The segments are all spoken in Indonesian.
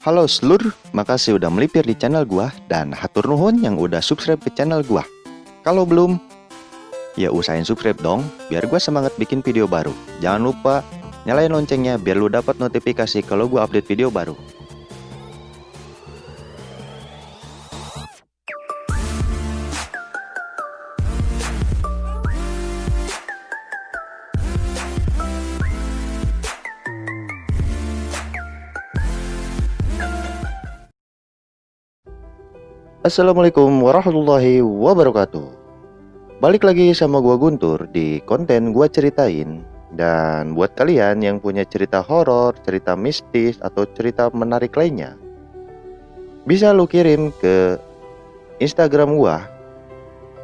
Halo seluruh, makasih udah melipir di channel gua dan hatur nuhun yang udah subscribe ke channel gua. Kalau belum, ya usahain subscribe dong, biar gua semangat bikin video baru. Jangan lupa nyalain loncengnya biar lu dapat notifikasi kalau gua update video baru. Assalamualaikum warahmatullahi wabarakatuh. Balik lagi sama gua Guntur di konten gua ceritain. Dan buat kalian yang punya cerita horor, cerita mistis, atau cerita menarik lainnya, bisa lu kirim ke Instagram gua,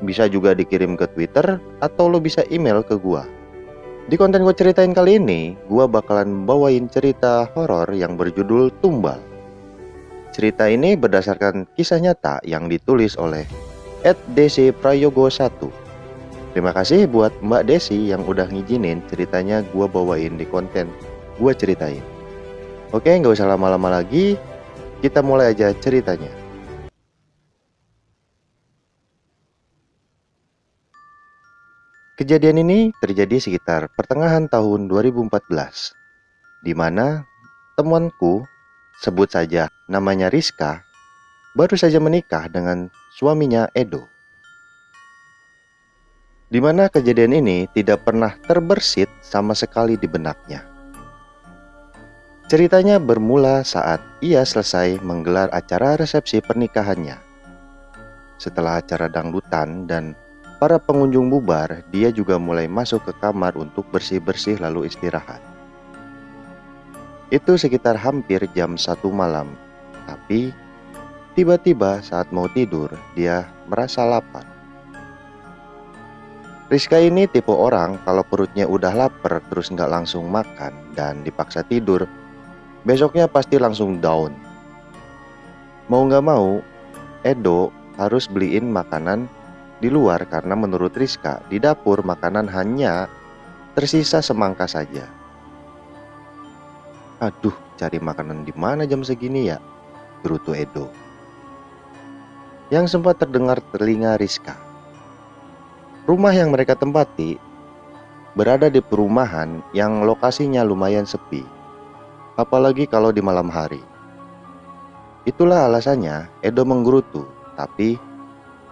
bisa juga dikirim ke Twitter, atau lu bisa email ke gua. Di konten gua ceritain kali ini, gua bakalan bawain cerita horor yang berjudul Tumbal. Cerita ini berdasarkan kisah nyata yang ditulis oleh @desi_prayogo1. Terima kasih buat Mbak Desi yang udah ngizinin ceritanya gua bawain di konten gua ceritain. Oke, nggak usah lama-lama lagi, kita mulai aja ceritanya. Kejadian ini terjadi sekitar pertengahan tahun 2014, di mana temanku, sebut saja namanya Rizka, baru saja menikah dengan suaminya Edo. Di mana kejadian ini tidak pernah terbersit sama sekali di benaknya. Ceritanya bermula saat ia selesai menggelar acara resepsi pernikahannya. Setelah acara dangdutan dan para pengunjung bubar, dia juga mulai masuk ke kamar untuk bersih-bersih lalu istirahat. Itu sekitar hampir jam 1 malam. Tapi tiba-tiba saat mau tidur, dia merasa lapar. Rizka ini tipe orang kalau perutnya udah lapar terus nggak langsung makan dan dipaksa tidur, besoknya pasti langsung down. Mau nggak mau, Edo harus beliin makanan di luar karena menurut Rizka di dapur makanan hanya tersisa semangka saja. Aduh, cari makanan di mana jam segini ya? Gerutu Edo. Yang sempat terdengar telinga Rizka. Rumah yang mereka tempati berada di perumahan yang lokasinya lumayan sepi, apalagi kalau di malam hari. Itulah alasannya Edo menggerutu, tapi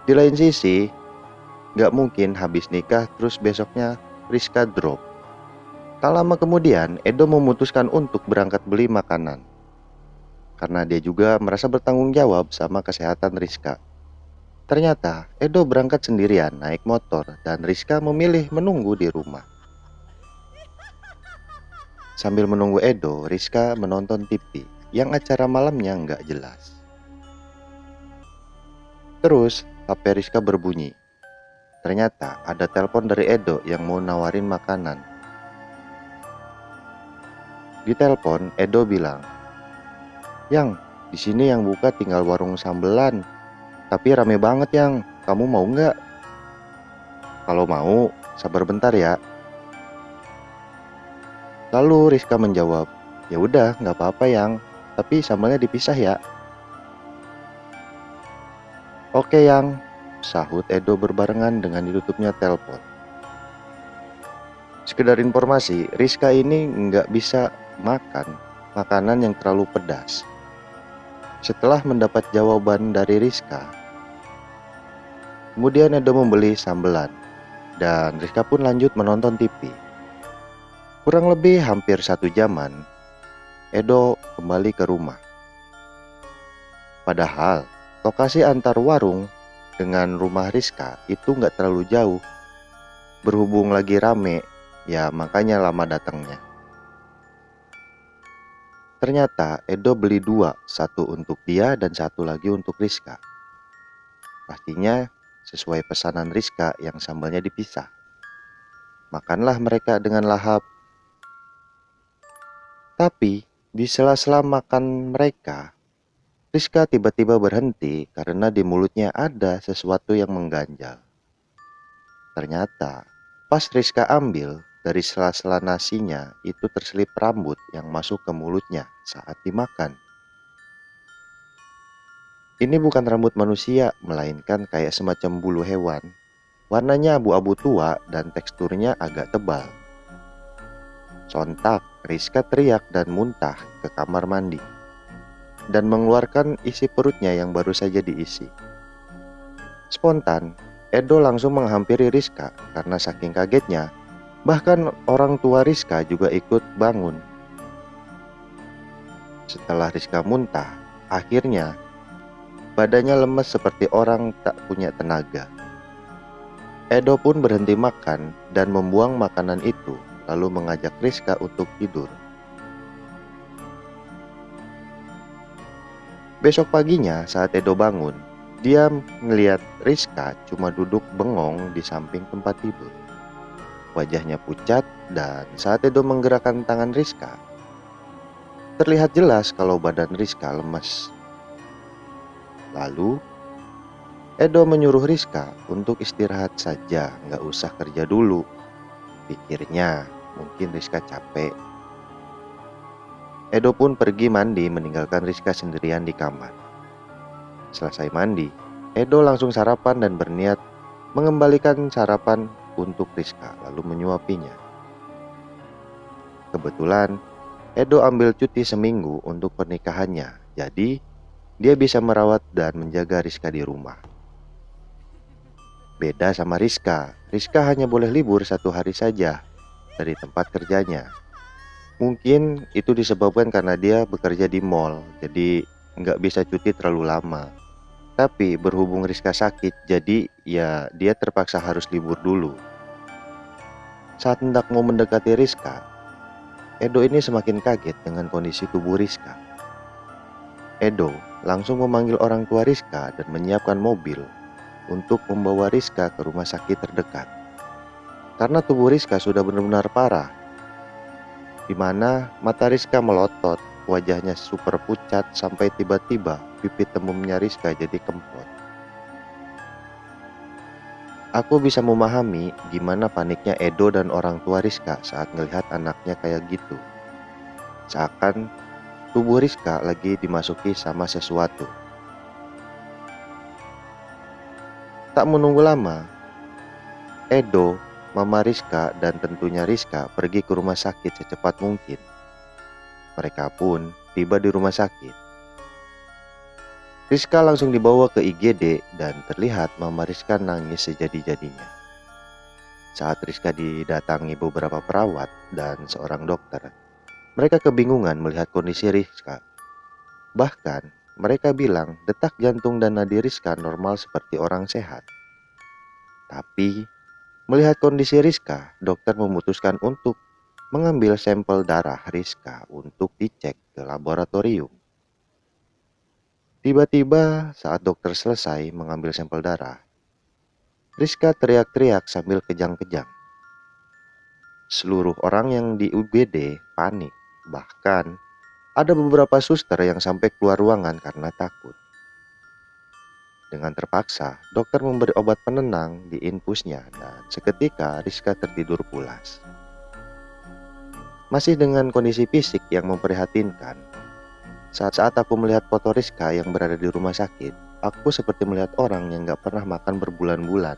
di lain sisi gak mungkin habis nikah terus besoknya Rizka drop. Tak lama kemudian Edo memutuskan untuk berangkat beli makanan, karena dia juga merasa bertanggung jawab sama kesehatan Rizka. Ternyata Edo berangkat sendirian naik motor dan Rizka memilih menunggu di rumah. Sambil menunggu Edo, Rizka menonton TV yang acara malamnya nggak jelas. Terus HP Rizka berbunyi. Ternyata ada telepon dari Edo yang mau nawarin makanan. Di telepon Edo bilang, "Yang, di sini yang buka tinggal warung sambelan. Tapi rame banget yang, kamu mau nggak?" "Kalau mau, sabar bentar ya." Lalu Rizka menjawab, "Ya udah, nggak apa-apa yang, tapi sambelnya dipisah ya." "Oke yang," sahut Edo berbarengan dengan ditutupnya telepon. Sekedar informasi, Rizka ini nggak bisa makan makanan yang terlalu pedas. Setelah mendapat jawaban dari Rizka, kemudian Edo membeli sambelan dan Rizka pun lanjut menonton TV. Kurang lebih hampir 1 jaman, Edo kembali ke rumah. Padahal lokasi antar warung dengan rumah Rizka itu nggak terlalu jauh. Berhubung lagi rame, ya makanya lama datangnya. Ternyata Edo beli 2, satu untuk dia dan satu lagi untuk Rizka. Pastinya sesuai pesanan Rizka yang sambalnya dipisah. Makanlah mereka dengan lahap. Tapi di sela-sela makan mereka, Rizka tiba-tiba berhenti karena di mulutnya ada sesuatu yang mengganjal. Ternyata pas Rizka ambil, dari sela-sela nasinya itu terselip rambut yang masuk ke mulutnya saat dimakan. Ini bukan rambut manusia, melainkan kayak semacam bulu hewan. Warnanya abu-abu tua dan teksturnya agak tebal. Sontak, Rizka teriak dan muntah ke kamar mandi dan mengeluarkan isi perutnya yang baru saja diisi. Spontan, Edo langsung menghampiri Rizka karena saking kagetnya. Bahkan orang tua Rizka juga ikut bangun. Setelah Rizka muntah, akhirnya badannya lemes seperti orang tak punya tenaga. Edo pun berhenti makan dan membuang makanan itu, lalu mengajak Rizka untuk tidur. Besok paginya saat Edo bangun, dia melihat Rizka cuma duduk bengong di samping tempat tidur. Wajahnya pucat dan saat Edo menggerakkan tangan Rizka, terlihat jelas kalau badan Rizka lemas. Lalu, Edo menyuruh Rizka untuk istirahat saja, nggak usah kerja dulu. Pikirnya, mungkin Rizka capek. Edo pun pergi mandi meninggalkan Rizka sendirian di kamar. Selesai mandi, Edo langsung sarapan dan berniat mengembalikan sarapan untuk Rizka, lalu menyuapinya. Kebetulan, Edo ambil cuti seminggu untuk pernikahannya, jadi dia bisa merawat dan menjaga Rizka di rumah. Beda sama Rizka hanya boleh libur 1 hari saja dari tempat kerjanya. Mungkin itu disebabkan karena dia bekerja di mall, jadi nggak bisa cuti terlalu lama. Tapi berhubung Rizka sakit, jadi ya dia terpaksa harus libur dulu. Saat hendak mau mendekati Rizka, Edo ini semakin kaget dengan kondisi tubuh Rizka. Edo langsung memanggil orang tua Rizka dan menyiapkan mobil untuk membawa Rizka ke rumah sakit terdekat. Karena tubuh Rizka sudah benar-benar parah, di mana mata Rizka melotot, wajahnya super pucat sampai tiba-tiba pipi temumnya Rizka jadi kempot. Aku bisa memahami gimana paniknya Edo dan orang tua Rizka saat melihat anaknya kayak gitu. Seakan tubuh Rizka lagi dimasuki sama sesuatu. Tak menunggu lama, Edo, Mama Rizka, dan tentunya Rizka pergi ke rumah sakit secepat mungkin. Mereka pun tiba di rumah sakit. Rizka langsung dibawa ke IGD dan terlihat Mama Rizka nangis sejadi-jadinya. Saat Rizka didatangi beberapa perawat dan seorang dokter, mereka kebingungan melihat kondisi Rizka. Bahkan, mereka bilang detak jantung dan nadi Rizka normal seperti orang sehat. Tapi, melihat kondisi Rizka, dokter memutuskan untuk mengambil sampel darah Rizka untuk dicek ke laboratorium. Tiba-tiba saat dokter selesai mengambil sampel darah, Rizka teriak-teriak sambil kejang-kejang. Seluruh orang yang di UGD panik, bahkan ada beberapa suster yang sampai keluar ruangan karena takut. Dengan terpaksa, dokter memberi obat penenang di infusnya dan seketika Rizka tertidur pulas. Masih dengan kondisi fisik yang memprihatinkan, saat-saat aku melihat foto Rizka yang berada di rumah sakit, aku seperti melihat orang yang gak pernah makan berbulan-bulan.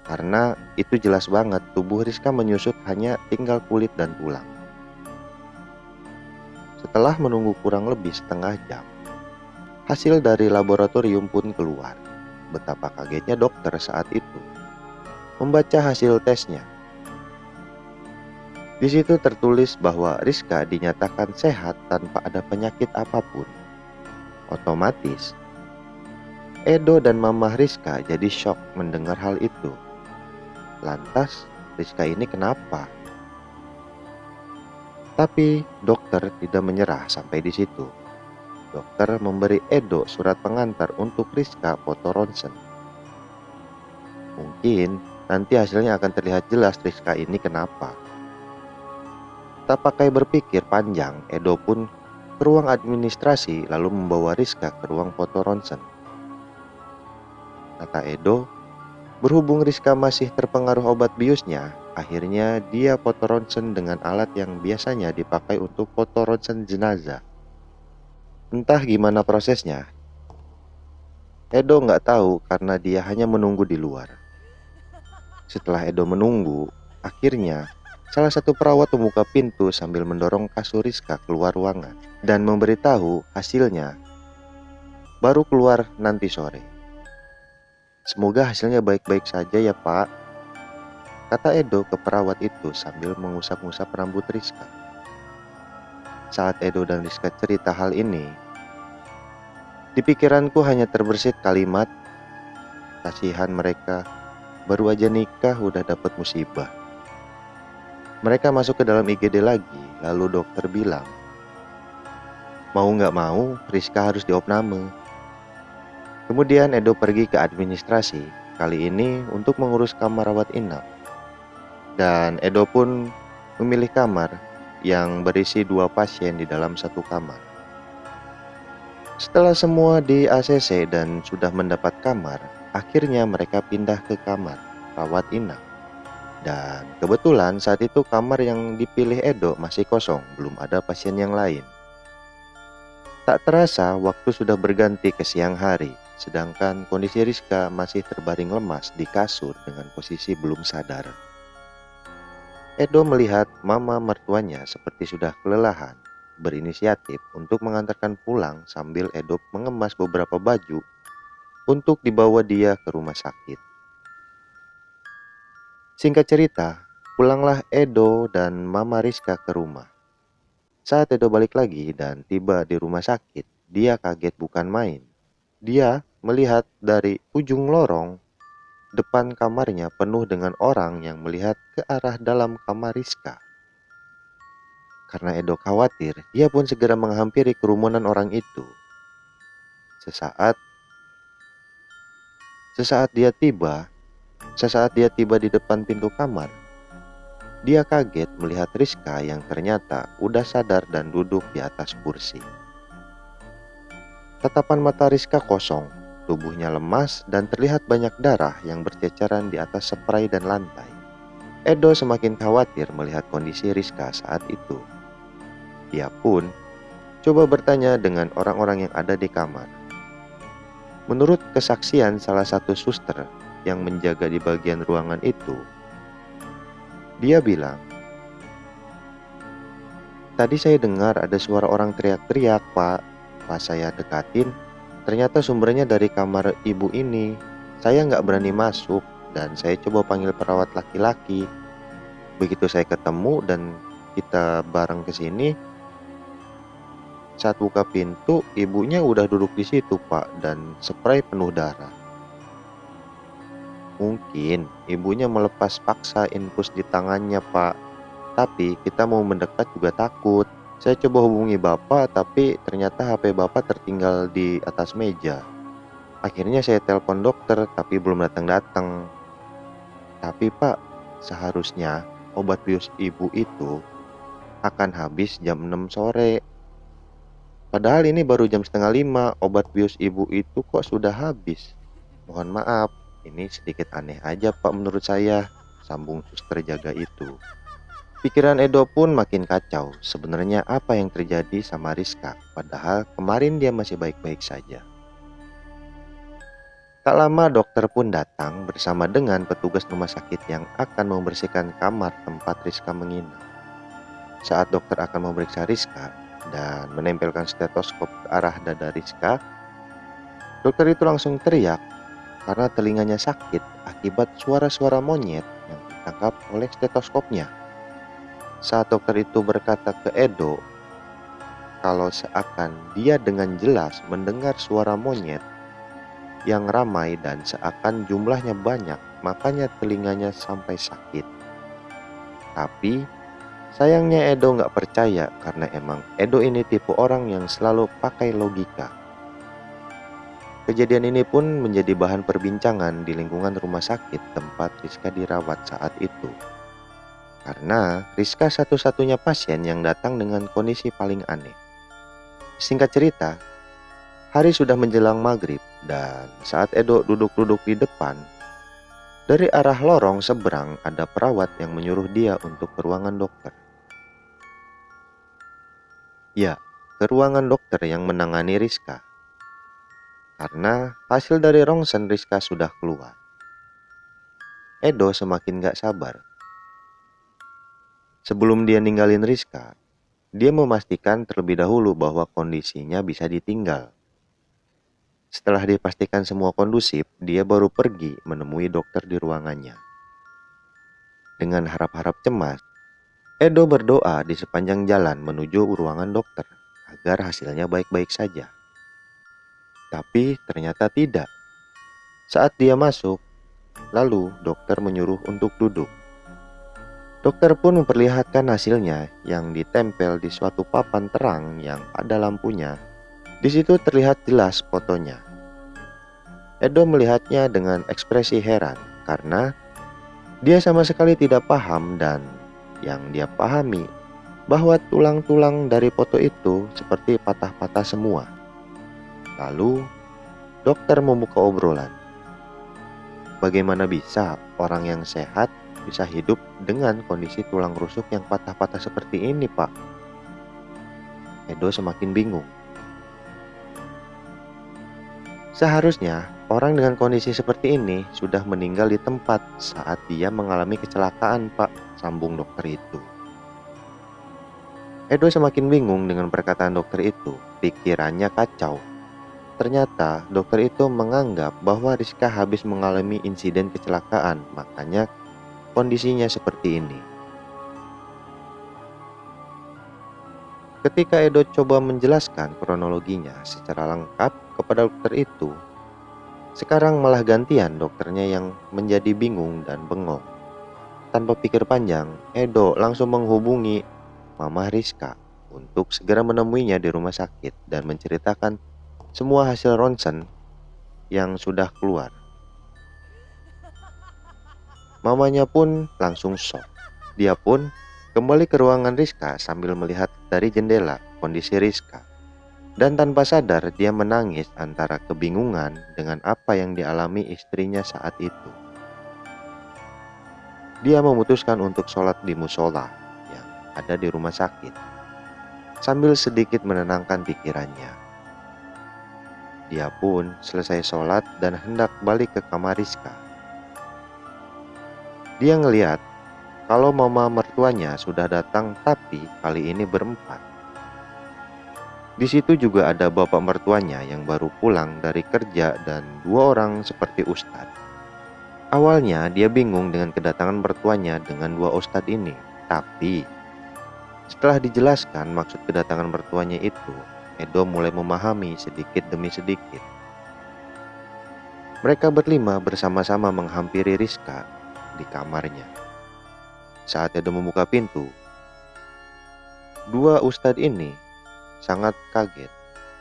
Karena itu jelas banget tubuh Rizka menyusut hanya tinggal kulit dan tulang. Setelah menunggu kurang lebih setengah jam, hasil dari laboratorium pun keluar. Betapa kagetnya dokter saat itu membaca hasil tesnya. Di situ tertulis bahwa Rizka dinyatakan sehat tanpa ada penyakit apapun. Otomatis, Edo dan Mama Rizka jadi shock mendengar hal itu. Lantas, Rizka ini kenapa? Tapi dokter tidak menyerah sampai di situ. Dokter memberi Edo surat pengantar untuk Rizka foto ronsen. Mungkin nanti hasilnya akan terlihat jelas Rizka ini kenapa. Tak pakai berpikir panjang, Edo pun ke ruang administrasi lalu membawa Rizka ke ruang foto ronsen. Kata Edo, berhubung Rizka masih terpengaruh obat biusnya, akhirnya dia foto ronsen dengan alat yang biasanya dipakai untuk foto ronsen jenazah. Entah gimana prosesnya, Edo nggak tahu karena dia hanya menunggu di luar. Setelah Edo menunggu, akhirnya salah satu perawat membuka pintu sambil mendorong kasur Rizka keluar ruangan dan memberitahu hasilnya baru keluar nanti sore. Semoga hasilnya baik-baik saja ya Pak, kata Edo ke perawat itu sambil mengusap-ngusap rambut Rizka. Saat Edo dan Rizka cerita hal ini, di pikiranku hanya terbersit kalimat, kasihan mereka, baru aja nikah udah dapat musibah. Mereka masuk ke dalam IGD lagi, lalu dokter bilang, mau nggak mau, Rizka harus diopname. Kemudian Edo pergi ke administrasi, kali ini untuk mengurus kamar rawat inap. Dan Edo pun memilih kamar yang berisi 2 pasien di dalam satu kamar. Setelah semua di ACC dan sudah mendapat kamar, akhirnya mereka pindah ke kamar rawat inap. Dan kebetulan saat itu kamar yang dipilih Edo masih kosong, belum ada pasien yang lain. Tak terasa waktu sudah berganti ke siang hari, sedangkan kondisi Rizka masih terbaring lemas di kasur dengan posisi belum sadar. Edo melihat mama mertuanya seperti sudah kelelahan, berinisiatif untuk mengantarkan pulang sambil Edo mengemas beberapa baju untuk dibawa dia ke rumah sakit. Singkat cerita, pulanglah Edo dan mama Rizka ke rumah. Saat Edo balik lagi dan tiba di rumah sakit, dia kaget bukan main. Dia melihat dari ujung lorong depan kamarnya penuh dengan orang yang melihat ke arah dalam kamar Rizka. Karena Edo khawatir, dia pun segera menghampiri kerumunan orang itu. Sesaat dia tiba di depan pintu kamar, dia kaget melihat Rizka yang ternyata udah sadar dan duduk di atas kursi. Tatapan mata Rizka kosong, tubuhnya lemas dan terlihat banyak darah yang berceceran di atas spray dan lantai. Edo semakin khawatir melihat kondisi Rizka saat itu. Dia pun coba bertanya dengan orang-orang yang ada di kamar. Menurut kesaksian salah satu suster yang menjaga di bagian ruangan itu, dia bilang, tadi saya dengar ada suara orang teriak-teriak, Pak. Pas saya dekatin, ternyata sumbernya dari kamar ibu ini. Saya nggak berani masuk dan saya coba panggil perawat laki-laki. Begitu saya ketemu dan kita bareng ke sini, saat buka pintu, ibunya udah duduk di situ, Pak, dan spray penuh darah. Mungkin ibunya melepas paksa infus di tangannya, Pak. Tapi kita mau mendekat juga takut. Saya coba hubungi Bapak, tapi ternyata HP Bapak tertinggal di atas meja. Akhirnya saya telepon dokter, tapi belum datang-datang. Tapi Pak, seharusnya obat bius ibu itu akan habis jam 6 sore. Padahal ini baru jam setengah 5, obat bius ibu itu kok sudah habis. Mohon maaf, ini sedikit aneh aja Pak menurut saya, sambung suster jaga itu. Pikiran Edo pun makin kacau. Sebenarnya apa yang terjadi sama Rizka? Padahal kemarin dia masih baik-baik saja. Tak lama dokter pun datang bersama dengan petugas rumah sakit yang akan membersihkan kamar tempat Rizka menginap. Saat dokter akan memeriksa Rizka dan menempelkan stetoskop ke arah dada Rizka, dokter itu langsung teriak karena telinganya sakit akibat suara-suara monyet yang ditangkap oleh stetoskopnya. Saat dokter itu berkata ke Edo kalau seakan dia dengan jelas mendengar suara monyet yang ramai dan seakan jumlahnya banyak, makanya telinganya sampai sakit. Tapi sayangnya Edo nggak percaya karena emang Edo ini tipe orang yang selalu pakai logika. Kejadian ini pun menjadi bahan perbincangan di lingkungan rumah sakit tempat Rizka dirawat saat itu. Karena Rizka satu-satunya pasien yang datang dengan kondisi paling aneh. Singkat cerita, hari sudah menjelang maghrib dan saat Edo duduk-duduk di depan, dari arah lorong seberang ada perawat yang menyuruh dia untuk ke ruangan dokter. Ya, ke ruangan dokter yang menangani Rizka. karena hasil dari ronsen Rizka sudah keluar. Edo semakin gak sabar. Sebelum dia ninggalin Rizka, dia memastikan terlebih dahulu bahwa kondisinya bisa ditinggal. Setelah dipastikan semua kondusif, dia baru pergi menemui dokter di ruangannya. Dengan harap-harap cemas, Edo berdoa di sepanjang jalan menuju ruangan dokter agar hasilnya baik-baik saja. Tapi ternyata tidak. Saat dia masuk, lalu dokter menyuruh untuk duduk. Dokter pun memperlihatkan hasilnya yang ditempel di suatu papan terang yang ada lampunya. Di situ terlihat jelas fotonya. Edo melihatnya dengan ekspresi heran karena dia sama sekali tidak paham, dan yang dia pahami bahwa tulang-tulang dari foto itu seperti patah-patah semua. Lalu dokter membuka obrolan. Bagaimana bisa orang yang sehat bisa hidup dengan kondisi tulang rusuk yang patah-patah seperti ini, Pak? Edo semakin bingung. Seharusnya orang dengan kondisi seperti ini sudah meninggal di tempat saat dia mengalami kecelakaan, Pak, sambung dokter itu. Edo semakin bingung dengan perkataan dokter itu. Pikirannya kacau. Ternyata dokter itu menganggap bahwa Rizka habis mengalami insiden kecelakaan, makanya kondisinya seperti ini. Ketika Edo coba menjelaskan kronologinya secara lengkap kepada dokter itu, sekarang malah gantian dokternya yang menjadi bingung dan bengong. Tanpa pikir panjang, Edo langsung menghubungi Mama Rizka untuk segera menemuinya di rumah sakit dan menceritakan semua hasil ronsen yang sudah keluar. Mamanya pun langsung shock. Dia pun kembali ke ruangan Rizka sambil melihat dari jendela kondisi Rizka. Dan tanpa sadar dia menangis antara kebingungan dengan apa yang dialami istrinya saat itu. Dia memutuskan untuk sholat di musola yang ada di rumah sakit, sambil sedikit menenangkan pikirannya. Dia pun selesai sholat dan hendak balik ke kamar Rizka. Dia ngeliat kalau mama mertuanya sudah datang, tapi kali ini berempat. Di situ juga ada bapak mertuanya yang baru pulang dari kerja dan 2 orang seperti ustadz. Awalnya dia bingung dengan kedatangan mertuanya dengan 2 ustadz ini, tapi setelah dijelaskan maksud kedatangan mertuanya itu, Edo mulai memahami sedikit demi sedikit. Mereka berlima bersama-sama menghampiri Rizka di kamarnya. Saat Edo membuka pintu, 2 ustadz ini sangat kaget.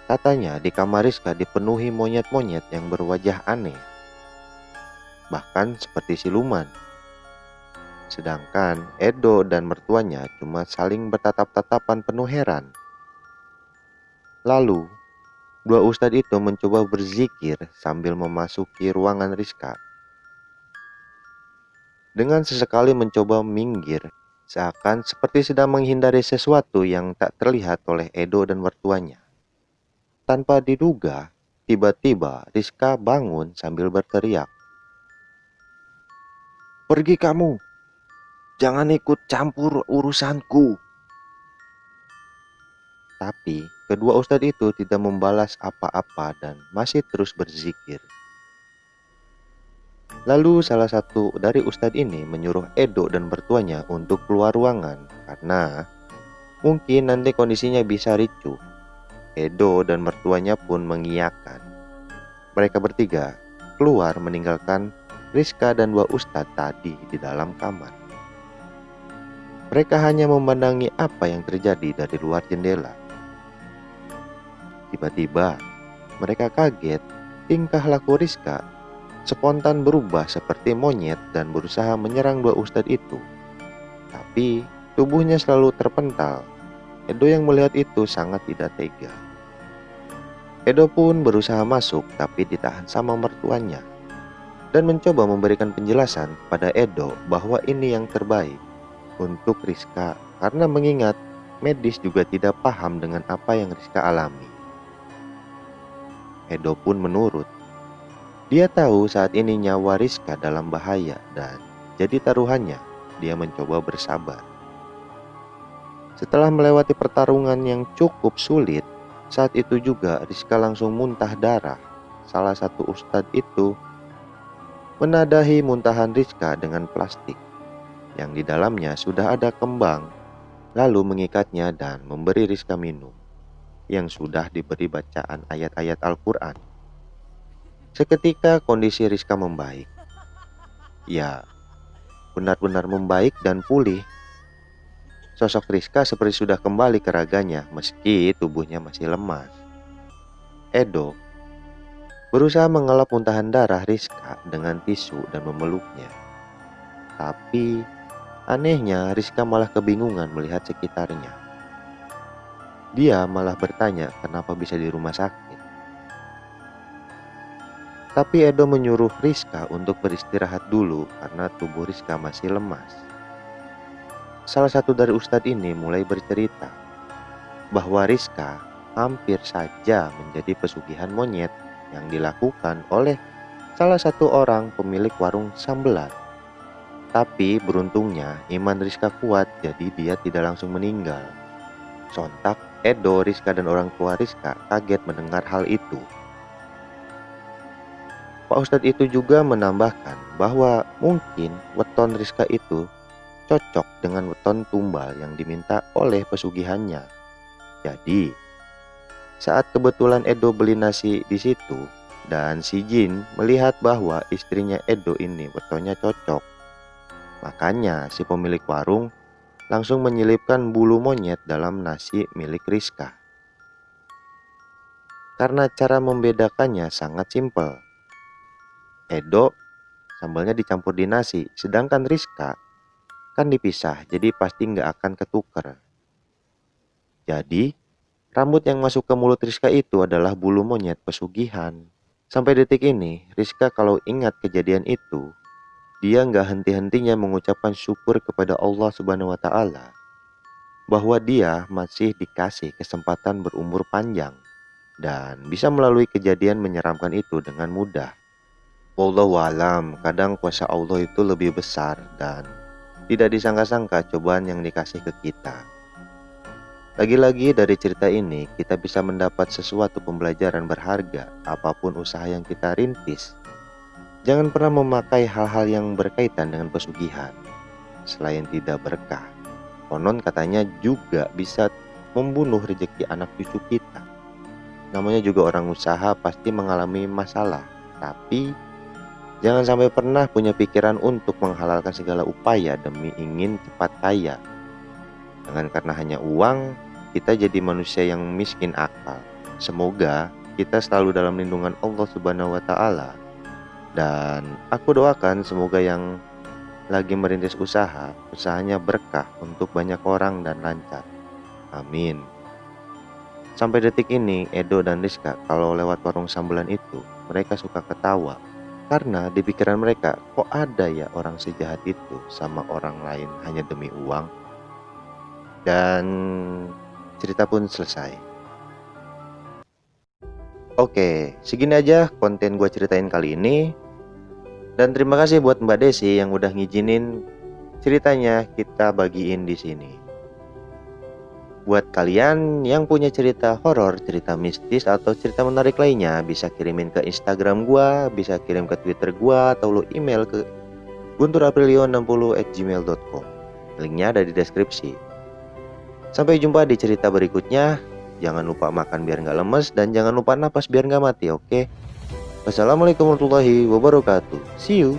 Katanya di kamar Rizka dipenuhi monyet-monyet yang berwajah aneh, bahkan seperti siluman. Sedangkan Edo dan mertuanya cuma saling bertatap-tatapan penuh heran. Lalu 2 ustadz itu mencoba berzikir sambil memasuki ruangan Rizka. Dengan sesekali mencoba minggir, seakan seperti sedang menghindari sesuatu yang tak terlihat oleh Edo dan mertuanya. Tanpa diduga, tiba-tiba Rizka bangun sambil berteriak, "Pergi kamu! Jangan ikut campur urusanku!" Tapi kedua ustadz itu tidak membalas apa-apa dan masih terus berzikir. Lalu salah satu dari ustadz ini menyuruh Edo dan mertuanya untuk keluar ruangan karena mungkin nanti kondisinya bisa ricuh. Edo dan mertuanya pun mengiyakan. Mereka bertiga keluar meninggalkan Rizka dan 2 ustadz tadi di dalam kamar. Mereka hanya memandangi apa yang terjadi dari luar jendela. Tiba-tiba mereka kaget, tingkah laku Rizka spontan berubah seperti monyet dan berusaha menyerang 2 ustadz itu. Tapi tubuhnya selalu terpental. Edo yang melihat itu sangat tidak tega. Edo pun berusaha masuk tapi ditahan sama mertuanya dan mencoba memberikan penjelasan pada Edo bahwa ini yang terbaik untuk Rizka karena mengingat medis juga tidak paham dengan apa yang Rizka alami. Edo pun menurut. Dia tahu saat ini nyawa Rizka dalam bahaya dan jadi taruhannya dia mencoba bersabar. Setelah melewati pertarungan yang cukup sulit, saat itu juga Rizka langsung muntah darah. Salah satu ustadz itu menadahi muntahan Rizka dengan plastik yang di dalamnya sudah ada kembang, lalu mengikatnya dan memberi Rizka minum yang sudah diberi bacaan ayat-ayat Al-Quran. Seketika kondisi Rizka membaik. Ya, benar-benar membaik dan pulih. Sosok Rizka seperti sudah kembali ke raganya meski tubuhnya masih lemas. Edo berusaha mengelap muntahan darah Rizka dengan tisu dan memeluknya. Tapi anehnya Rizka malah kebingungan melihat sekitarnya. Dia malah bertanya kenapa bisa di rumah sakit. Tapi Edo menyuruh Rizka untuk beristirahat dulu karena tubuh Rizka masih lemas. Salah satu dari ustadz ini mulai bercerita bahwa Rizka hampir saja menjadi pesugihan monyet yang dilakukan oleh salah satu orang pemilik warung sambelan. Tapi beruntungnya iman Rizka kuat, jadi dia tidak langsung meninggal. Sontak Edo, Rizka dan orang tua Rizka kaget mendengar hal itu. Pak Ustadz itu juga menambahkan bahwa mungkin weton Rizka itu cocok dengan weton tumbal yang diminta oleh pesugihannya. Jadi saat kebetulan Edo beli nasi di situ dan si Jin melihat bahwa istrinya Edo ini wetonnya cocok, makanya si pemilik warung langsung menyelipkan bulu monyet dalam nasi milik Rizka. Karena cara membedakannya sangat simpel. Edo sambalnya dicampur di nasi, sedangkan Rizka kan dipisah, jadi pasti nggak akan ketuker. Jadi rambut yang masuk ke mulut Rizka itu adalah bulu monyet pesugihan. Sampai detik ini, Rizka kalau ingat kejadian itu, dia nggak henti-hentinya mengucapkan syukur kepada Allah Subhanahu wa Ta'ala bahwa dia masih dikasih kesempatan berumur panjang dan bisa melalui kejadian menyeramkan itu dengan mudah. Wallahu alam, kadang kuasa Allah itu lebih besar dan tidak disangka-sangka cobaan yang dikasih ke kita. Lagi-lagi dari cerita ini kita bisa mendapat sesuatu pembelajaran berharga apapun usaha yang kita rintis. Jangan pernah memakai hal-hal yang berkaitan dengan pesugihan. Selain tidak berkah, konon katanya juga bisa membunuh rezeki anak cucu kita. Namanya juga orang usaha pasti mengalami masalah. Tapi jangan sampai pernah punya pikiran untuk menghalalkan segala upaya demi ingin cepat kaya. Jangan karena hanya uang kita jadi manusia yang miskin akal. Semoga kita selalu dalam lindungan Allah Subhanahu wa Ta'ala. Dan aku doakan semoga yang lagi merintis usahanya berkah untuk banyak orang dan lancar. Amin. Sampai detik ini Edo dan Rizka kalau lewat warung sambelan itu mereka suka ketawa. Karena di pikiran mereka, kok ada ya orang sejahat itu sama orang lain hanya demi uang? Dan cerita pun selesai. Oke, segini aja konten gue ceritain kali ini. Dan terima kasih buat Mbak Desi yang udah ngizinin ceritanya kita bagiin di sini. Buat kalian yang punya cerita horor, cerita mistis atau cerita menarik lainnya, bisa kirimin ke Instagram gua, bisa kirim ke Twitter gua, atau lo email ke gunturaprilio60@gmail.com. Linknya ada di deskripsi. Sampai jumpa di cerita berikutnya. Jangan lupa makan biar nggak lemes dan jangan lupa napas biar nggak mati, oke? Wassalamualaikum warahmatullahi wabarakatuh. See you.